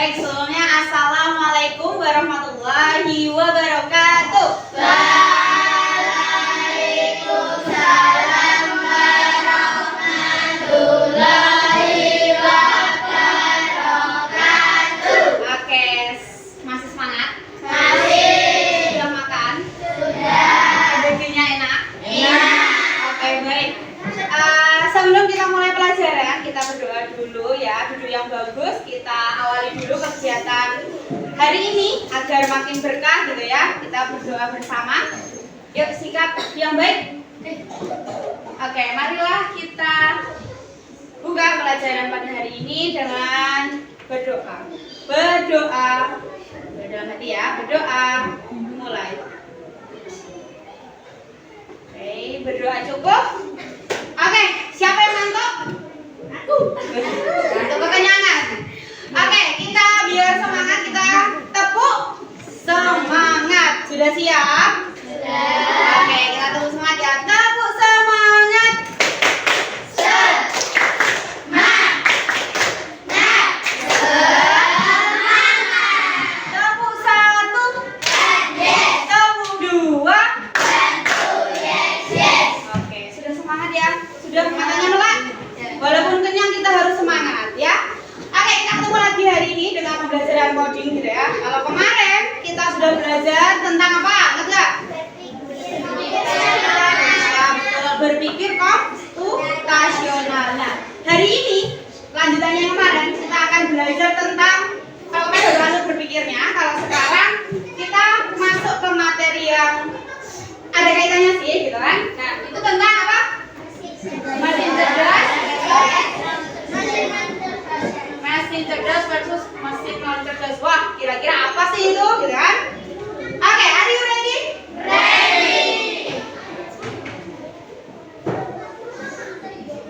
Baik, sebelumnya Assalamualaikum warahmatullahi wabarakatuh. Waalaikumsalam warahmatullahi wabarakatuh. Oke, masih semangat? Masih. Sudah makan? Sudah. Rezekinya enak? Iya. Oke, baik. Sebelum kita mulai pelajaran, kita berdoa dulu ya, duduk yang bagus. Kita awali dulu kegiatan hari ini agar makin berkah gitu ya. Kita berdoa bersama. Yuk, sikap yang baik. Oke, marilah kita buka pelajaran pada hari ini dengan berdoa. Berdoa dalam hati ya, berdoa. Mulai. Oke, berdoa cukup. Oke, siapa yang ngantuk? Ngantuk kekenyangan. Oke, kita biar semangat, kita tepuk semangat. Sudah siap? Sudah. Oke, kita tepuk semangat ya. Tepuk semangat. Tepuk satu. Tepuk dua. Oke, sudah semangat ya? Sudah matanya melek? Walaupun kenyang kita harus semangat ya. Oke, kita ketemu lagi hari ini dengan pembelajaran coding gitu ya. Kalau kemarin kita sudah belajar tentang apa? Ingat nggak? Berpikir komputasional. Nah, hari ini lanjutannya yang kemarin kita akan belajar tentang, kalau kan udah lanjut berpikirnya, kalau sekarang kita masuk ke materi yang ada kaitannya sih gitu kan. Nah, itu tentang apa? Mesin cerdas. Mesin cerdas versus mesin non cerdas. Wah, kira-kira apa sih itu gitu kan? Oke, are you ready?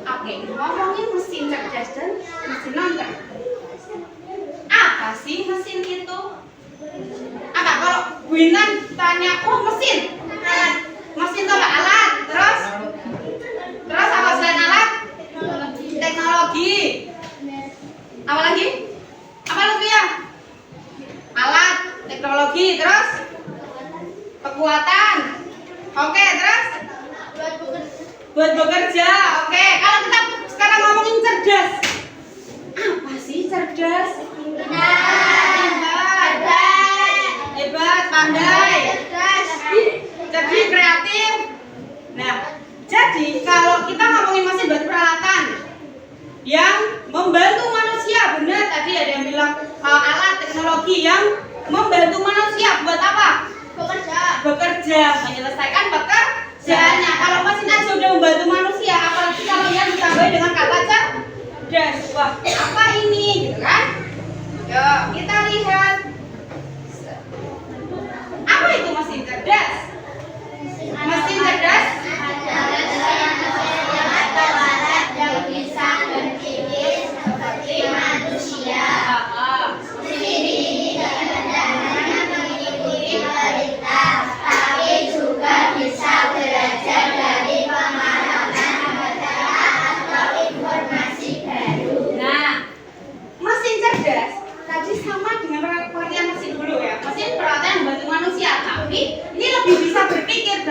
Oke, ngomongin mesin cerdas dan mesin non cerdas. Apa sih mesin itu? Apa kalau Bu Intan tanya, oh mesin? Mesin itu apa? Alat. Terus apa selain alat? Teknologi. Apa lagi? Apa lagi ya? Alat, teknologi, terus kekuatan. Oke, terus buat bekerja. Oke, kalau kita sekarang ngomongin cerdas, apa sih cerdas? Hebat, pandai, cerdik, kreatif. Nah, jadi kalau kita ngomongin mesin berarti peralatan yang membantu manusia. Benar, tadi ada yang bilang alat teknologi yang membantu manusia buat apa? Bekerja, menyelesaikan pekerjaannya. Kalau mesin aja udah membantu manusia, apalagi kalau yang ditambah dengan kata cerdas. Wah, apa ini gitu kan? Yuk, kita lihat. Apa itu mesin cerdas? Mesin cerdas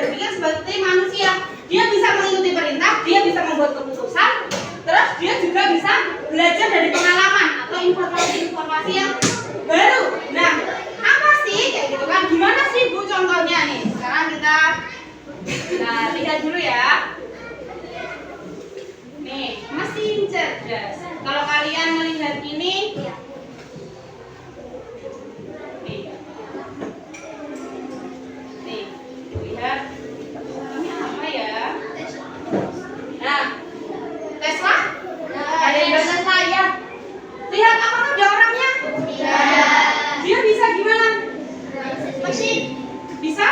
berpikir seperti manusia. Dia bisa mengikuti perintah, dia bisa membuat keputusan, terus dia juga bisa belajar dari pengalaman atau informasi-informasi yang baru. Nah, apa sih kayak gitu kan? Gimana sih Bu contohnya nih? Sekarang kita lihat dulu ya. Nih, mesin cerdas. Kalau kalian melihat ini, lihat ini apa ya? Nah, Tesla? Ada yang bilang Tesla ya? Lihat apakah ada orangnya? Dia bisa gimana? Bisa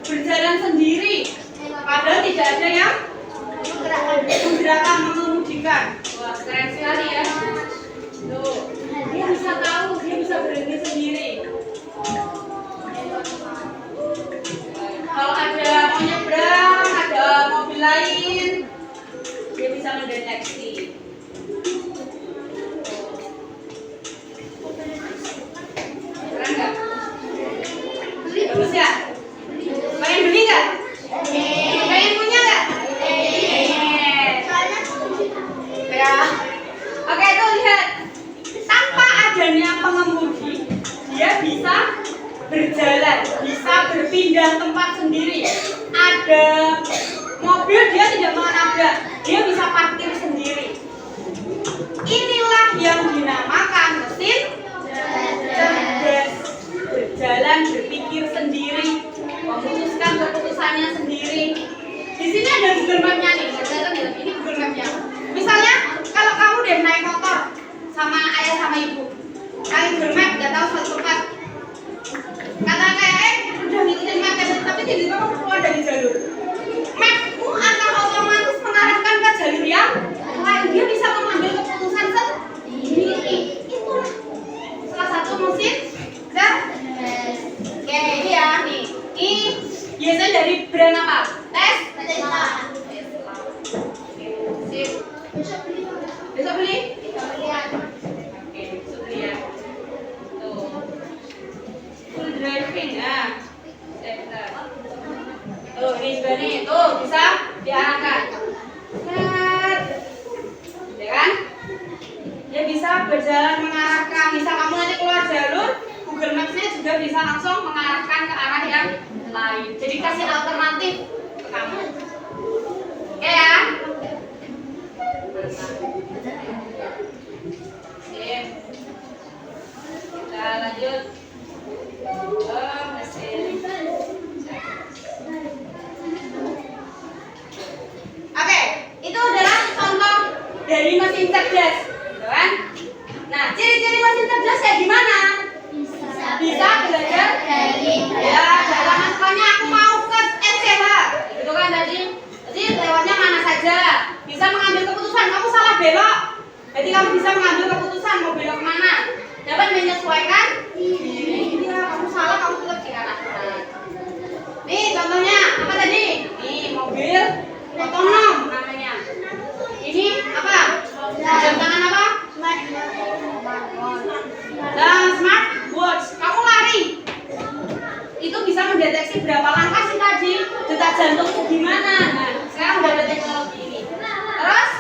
berjalan sendiri. Padahal tidak ada yang menggerakkan, mengemudikan. Wah, keren sekali itu lihat, tanpa adanya pengemudi, dia bisa berjalan, bisa berpindah tempat sendiri. Ada mobil dia tidak menabrak, dia bisa parkir sendiri. Inilah yang dinamakan mesin cerdas, berjalan, berpikir sendiri, memutuskan keputusannya sendiri. Di sini ada Google Map-nya nih, ini Google Map-nya. Misalnya kalau kamu udah naik motor sama ayah sama ibu, kalian Google Map nggak tahu satu tempat, kata kayak udah ngikutin map tapi tiba-tiba kamu keluar dari jalur, mapmu akan otomatis mengarahkan ke jalur yang lain. Dia bisa mengambil keputusan sendiri. Itulah salah satu mesin cerdas. Oke, ini ya nih. Ini biasanya dari brand apa? Tesla. Sip. Besok beli? Oke, besok beli ya. Tuh. Full driving ya. Tuh, ini juga nih. Tuh, bisa diarahkan. Set. Ya kan? Dia bisa berjalan mengarahkan. Misal kamu nanti keluar jalur, Google Maps-nya juga bisa langsung mengarahkan ke arah yang lain. Jadi kasih alternatif ke kamu. Oke ya? Sip. Kita lanjut. Mesin. Oke, itu adalah contoh dari mesin cerdas, kan? Nah, ciri-ciri mesin cerdas kayak gimana? Bisa belajar dari ya, halaman sekolahnya aku mau ke SCH, gitu kan tadi? Jadi lewatnya mana saja? Bisa mengambil keputusan. Kamu salah belok, jadi kamu bisa mengambil keputusan mau belok kemana. Dapat menyesuaikan diri. Iya, kamu salah kamu tetap di kanan. Nih contohnya apa tadi? Nih mobil otonom namanya. Ini apa? Jam tangan apa? Dan smart watch. Kamu lari, itu bisa mendeteksi berapa langkah sih tadi, detak jantungku gimana. Nah, sekarang udah ada teknologi ini. Terus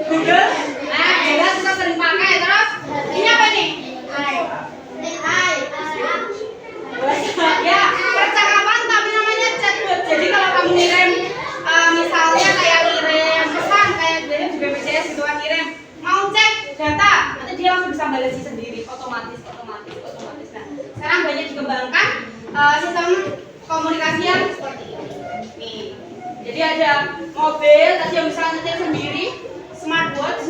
Google, nah jelas kita sering pakai. Terus ini apa nih? Ya, percakapan tapi namanya chatbot. Jadi kalau kamu ngirim misalnya kayak ngirim pesan kayak dari di BPJS gitu kan, ngirim mau cek data, nanti dia langsung bisa balesin sendiri, otomatis. Nah, sekarang banyak dikembangkan sistem komunikasi yang seperti ini. Nih, jadi ada mobil tadi yang bisa nyetir sendiri, smartwatch,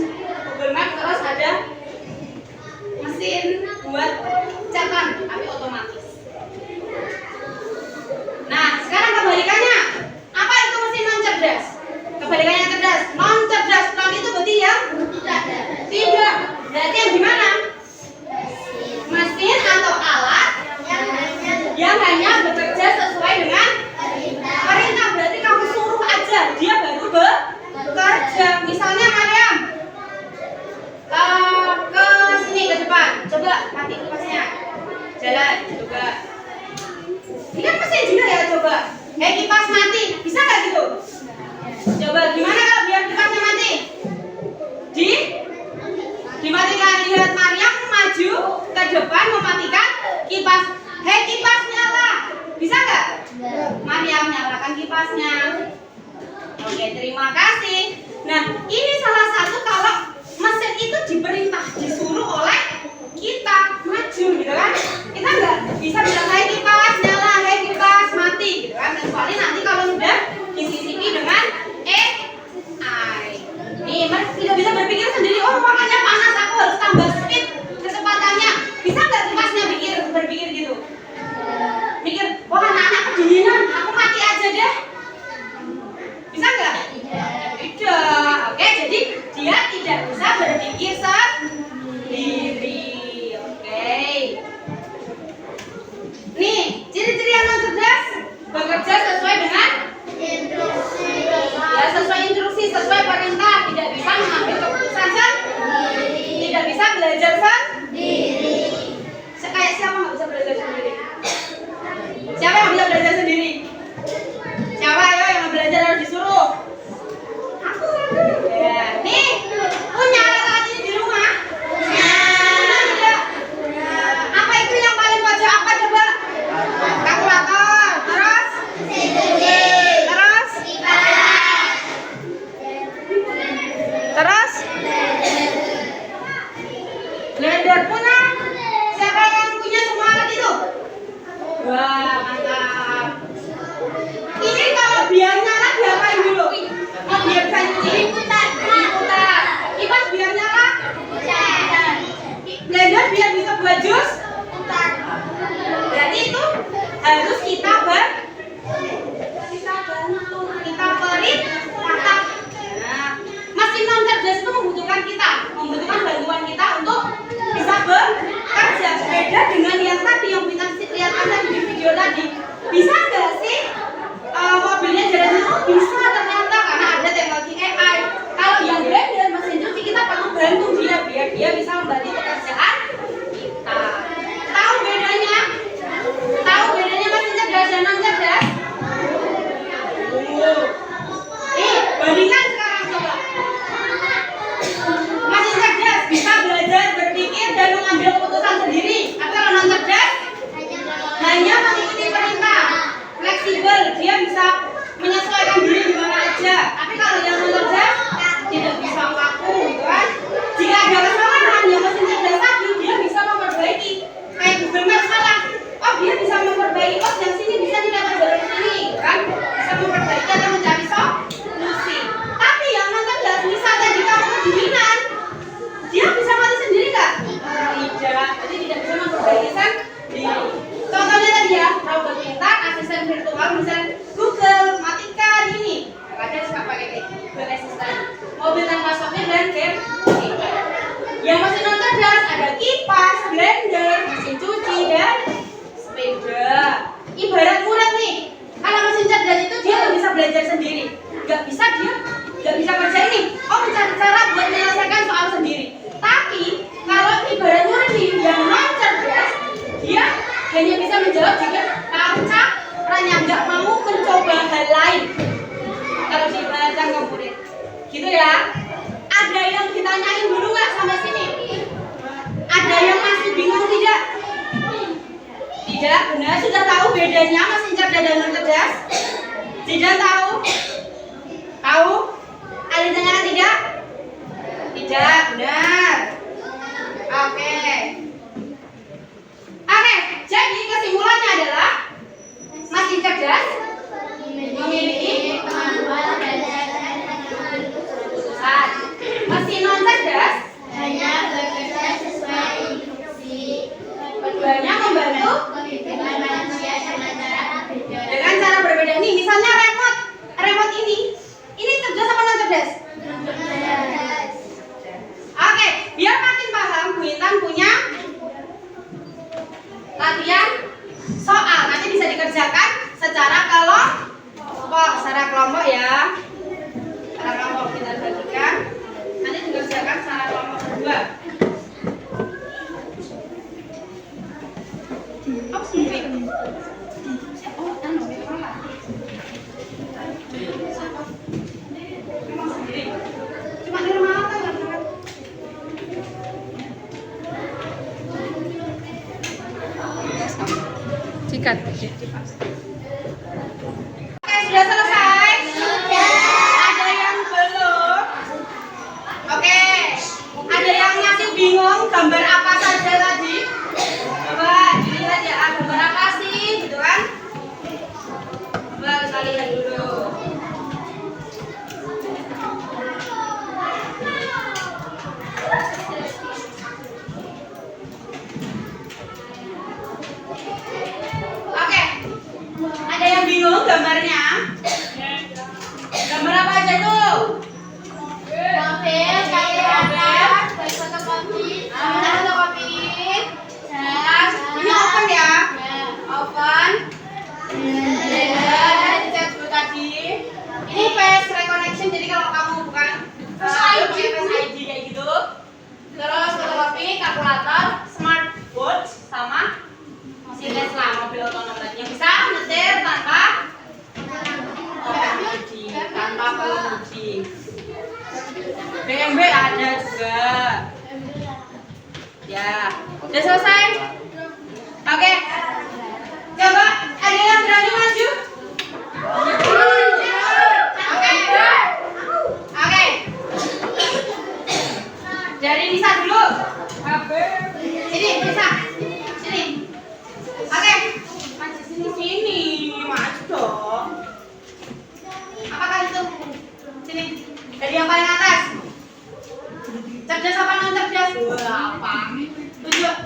Google Map, terus ada mesin buat chatan tapi otomatis. Nah, sekarang kebalikannya. Apa itu mesin non cerdas? Kebalikannya cerdas. Non cerdas, non itu berarti yang tidak. Berarti yang gimana? Mesin atau alat yang hanya bekerja sesuai dengan perintah. Berarti kamu suruh aja, dia baru bekerja. Misalnya Mariam, ke sini ke depan, coba mati kipasnya, jalan, coba. Ini kan mesin juga ya, coba. Kipas mati, bisa nggak gitu? Coba gimana kalau biar kipasnya mati? Dimatikan. Lihat Mariam maju ke depan mematikan kipas. Kipas nyala, bisa nggak? Mariam nyalakan kipasnya. Oke, terima kasih. Nah, ini salah satu kalau mesin itu diperintah, disuruh oleh kita maju, gitu kan? Kita nggak bisa bilang kipas nyala, kipas mati, gitu kan? Kecuali nanti kalau sudah disisipi dengan AI. Nih, tidak bisa berpikir sendiri. Oh, makanya panas, aku harus tambah speed kecepatannya. Bisa nggak kipasnya berpikir gitu? Mikir, wah anak-anak kedinginan, aku mati aja deh. Bisa nggak? Tidak. Oke, jadi buat jus? Berarti itu harus kita bantu, kita beri kata. Nah, mesin non cerdas itu membutuhkan bantuan kita untuk bisa bekerja. Beda dengan yang tadi yang kita lihat tadi di video tadi. Bisa nggak sih mobilnya jalan itu? Bisa ternyata karena ada teknologi AI. Kalau yang blender mesin cuci kita perlu bantu dia biar dia bisa membantu pekerjaan kita. Tahu bedanya? Tahu bedanya mesin cerdas dan non cerdas? Bandingkan sekarang coba. Mesin cerdas bisa belajar, berpikir dan mengambil keputusan sendiri. Tapi kalau non cerdas hanya mengikuti perintah, fleksibel, dia bisa menyesuaikan diri di mana aja. Tapi kalau yang non cerdas tidak bisa kaku, gitu kan? Jika ada kesalahan yang mesin cerdas tadi, dia bisa memperbaiki. Kayak Google Maps salah, oh dia bisa memperbaiki. Oh yang sini bisa tidak jalur sini, gitu kan? Bisa memperbaiki atau mencari solusi. Tapi yang non cerdas, misalnya jika kamu kedinginan, dia bisa mati sendiri nggak? Tidak, jadi tidak bisa memperbaiki sendiri. Contohnya tadi ya, robot pintar, asisten virtual, misalnya Google, matikan ini. Kadang suka pakai Google Assistant. Mobil tanpa sopir dan game. Yang mesin non cerdas ada kipas, blender, mesin cuci dan sepeda. Ibarat murid nih, kalau mesin cerdas itu dia nggak bisa belajar sendiri, nggak bisa kerja ini. Oh mencari cara buat menyelesaikan soal sendiri. Tapi kalau ibarat murid nih yang non cerdas, dia hanya bisa menjawab jika caranya, nggak mau mencoba hal lain. Kalau diibaratkan ke murid, gitu ya. Ada yang ditanyain dulu nggak sampai sini? Ada yang masih bingung tidak? Tidak, benar. Sudah tahu bedanya mesin cerdas dan non cerdas? Tidak tahu? Tahu? Ada yang tanyakan tidak? Tidak, benar. Oke. Oke, jadi kesimpulannya adalah mesin cerdas memiliki kemampuan belajar dan mengambil keputusan. Mesin non cerdas hanya bekerja sesuai instruksi. keduanya membantu Kehidupan manusia dengan cara berbeda. Nih, misalnya remote ini cerdas apa non cerdas? Oke, biar makin paham, Bu Intan punya latihan soal. Nanti bisa dikerjakan secara kelompok ya. Secara kelompok kita bagikan. Nanti dikerjakan secara kelompok kedua. Oh sendiri. Oh, memang sendiri. Cuma di rumah apa ya? Sikat. Oke, sudah selesai? Ada yang belum? Oke. Ada yang masih bingung gambar apa saja tadi? Coba dilihat ya, gambar apa sih? Gitu kan? Coba kita lihat dulu. Oke. Ada yang bingung gambarnya? Gambar apa aja tuh? Mobil, kayak fotokopi, Fotokopi. Nah, ini open ya? Open. Chat dulu tadi. Ini face recognition, jadi kalau kamu bukan face ID kayak gitu. Terus fotokopi, kalkulator, smartwatch, sama mesin Tesla, mobil otonom tadi yang bisa nyetir tanpa pengemudi. BMW ada juga. Ya, udah selesai? Oke. Coba ada yang berani maju? Oke. Oke. Dari Nisa dulu. Sini, Nisa. Sini. Oke. Maju sini. Maju dong. Apakah itu? Sini. Dari yang paling atas. Cerdas apa non cerdas? Apa? Tunjuk.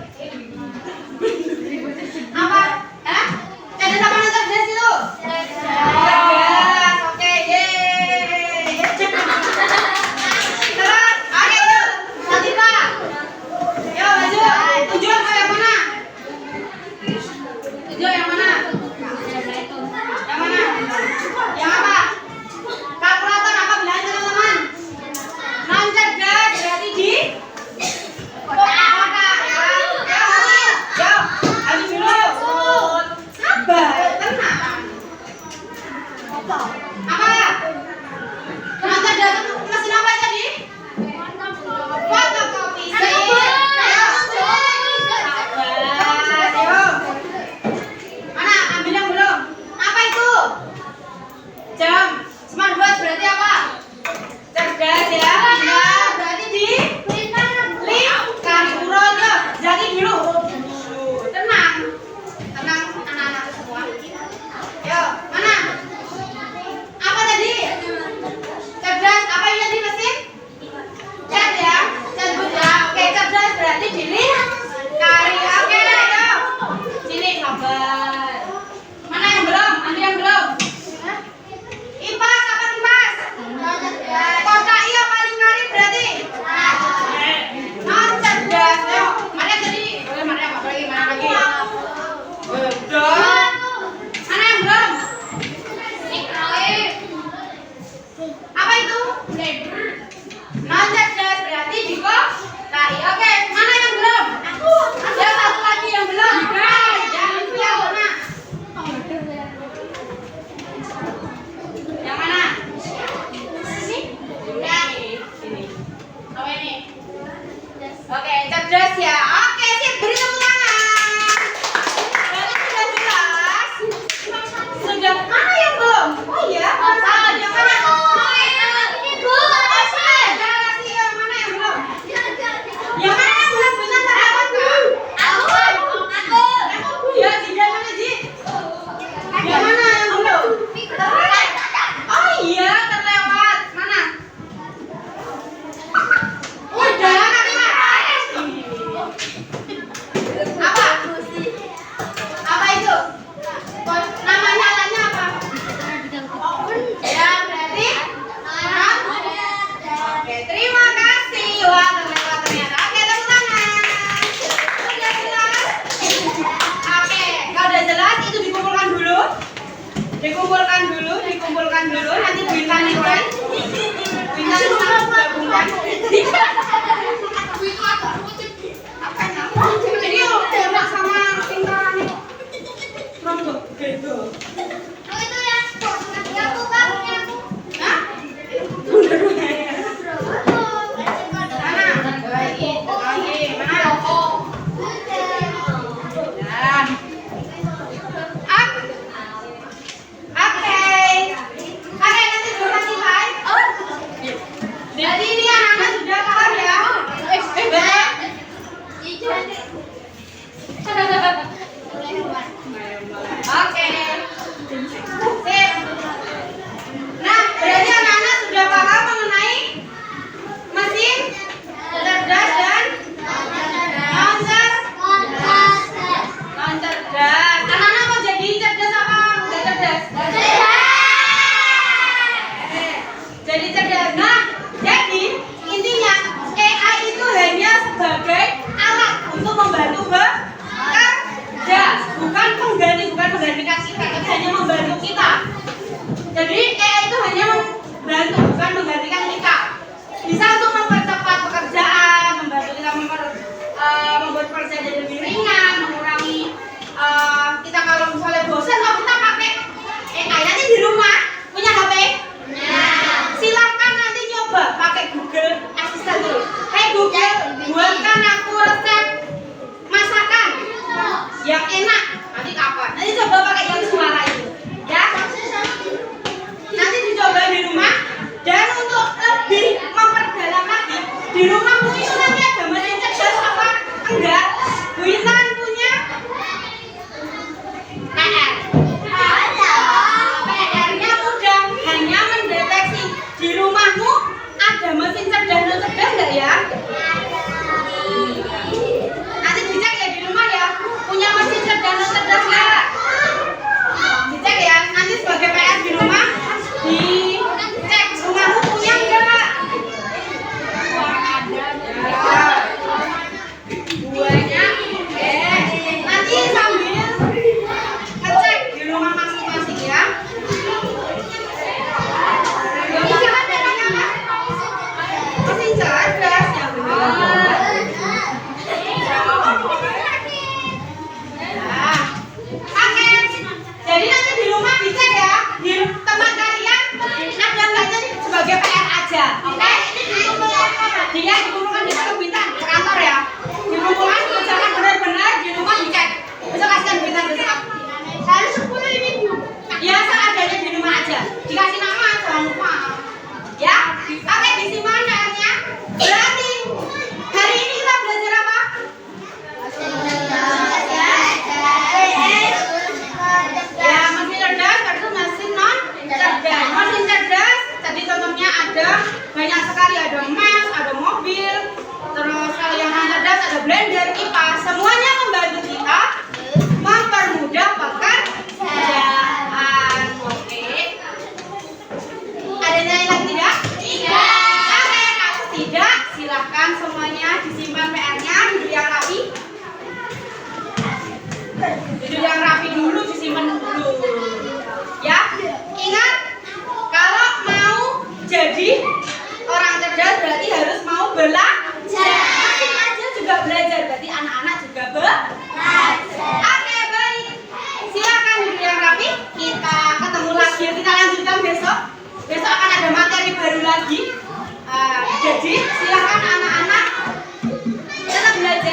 cerdas ya. Oke, sip, beri tepuk tangan. Berarti sudah jelas. Sudah mana yang belum? Oh iya, yang mana? Yang mana yang belum bisa terlewat kan? Ya, tidak mana Ji? Yang mana yang belum? Oh iya, terlewat. Mana? Udah, apa? Apa itu? Nama nyalanya apa? Ya, berarti oke, terima kasih. Wah, terlewat ternyata. Oke, tepuk tangan. Sudah jelas? Oke, kalau udah jelas itu dikumpulkan dulu. Dikumpulkan dulu. Nanti Bintang nilai. Bintang gabungkan. Ini udah sama pintaran itu. Rombok, gitu. Hah? Mana? Lagi, mana? Dan Oke, nanti dulu nilai. Jadi ini anak-anak sudah paham ya? Betul? Oke. Sip. Nah, berarti anak-anak sudah paham mengenai mesin cerdas dan non cerdas. Anak-anak mau jadi cerdas apa enggak cerdas? Jadi cerdas. Nah, jadi intinya AI itu hanya sebagai alat untuk membantu bekerja, bukan menggantikan kita, tapi hanya membantu kita. Jadi AI itu hanya membantu, bukan menggantikan kita. Bisa untuk mempercepat pekerjaan, membantu kita membuat pekerjaan jadi lebih ringan, mengurangi kita kalau misalnya bosan, kalau kita pakai AI nanti di rumah punya HP. Silahkan nanti nyoba pakai Google Assistant dulu. Hey Google, buatkan aku resep masakan yang enak. Nanti apa? Nanti coba pakai yang suara itu, ya. Nanti dicoba di rumah. Dan untuk lebih memperdalam lagi, di rumahmu itu nanti ada mesin cerdas apa enggak? Bu Intan punya PR. PR-nya mudah, hanya mendeteksi di rumahmu ada mesin cerdas dan cerdas enggak ya? Nanti dicek ya di rumah ya, punya mesin cerdas dan cerdas enggak? Dicek ya, nanti sebagai PR di rumah dicek rumahmu punya enggak? Buahnya nanti sambil ngecek di rumah masing-masing ya. Mesin cerdas yang benar. Nah, oke. Jadi nanti di rumah dicek ya, di tempat kalian ada enggaknya nih sebagai PR aja. Oke? Dia dikumpulkan di satu Bintang ke kantor ya. Dikumpulkan kerjakan benar-benar di rumah dicek. Besok kasihkan Bintang besok. Saya 10 ini Bu. Ya, seadanya di rumah aja. Dikasih nama jangan lupa. Ya? Oke, disimak PR-nya. Berarti hari ini kita belajar apa? Ya, mesin cerdas versus mesin non cerdas. Mesin cerdas tadi contohnya ada banyak sekali, ada mes, ada mobil, terus kalau yang non cerdas ada blender, kipas, semuanya membantu kita mempermudah pekerjaan. Oke. Ada yang lagi tidak? Tidak. Oke, kalau tidak silahkan semuanya disimpan PR-nya duduk yang rapi. Duduk yang rapi dulu, disimpan dulu. Ya, ingat kalau mau jadi orang cerdas berarti harus mau belajar. Mesin aja juga belajar, berarti anak-anak juga belajar. Oke, baik. Silakan duduk yang rapi. Kita ketemu lagi, kita lanjutkan besok. Besok akan ada materi baru lagi. Jadi silakan anak-anak tetap belajar.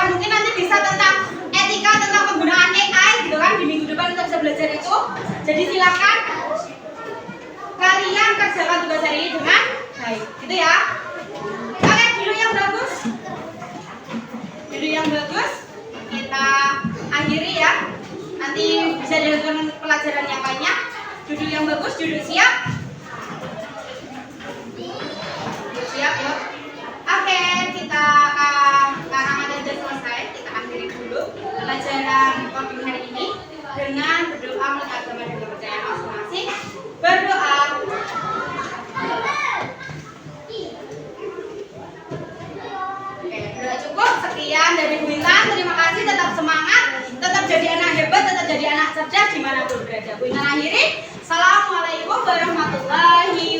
mungkin nanti bisa tentang etika, tentang penggunaan AI gitu kan. Di minggu depan kita bisa belajar itu. Jadi silakan kalian kerjakan tugas hari ini dengan baik, gitu ya. Oke, dulu yang bagus. Dulu yang bagus kita akhiri ya. Nanti bisa dilakukan pelajaran yang lainnya. Duduk yang bagus, duduk siap. Duduk siap yuk. Oke, kita karena ada sudah selesai, kita akhiri dulu pelajaran coding hari ini dengan berdoa menurut agama dan kepercayaan masing-masing. Berdoa. Oke, berdoa cukup. Sekian dari Bu Intan. Terima kasih. Tetap semangat, tetap jadi anak hebat, tetap jadi anak cerdas dimanapun berada. Bu Intan akhiri. Assalamualaikum warahmatullahi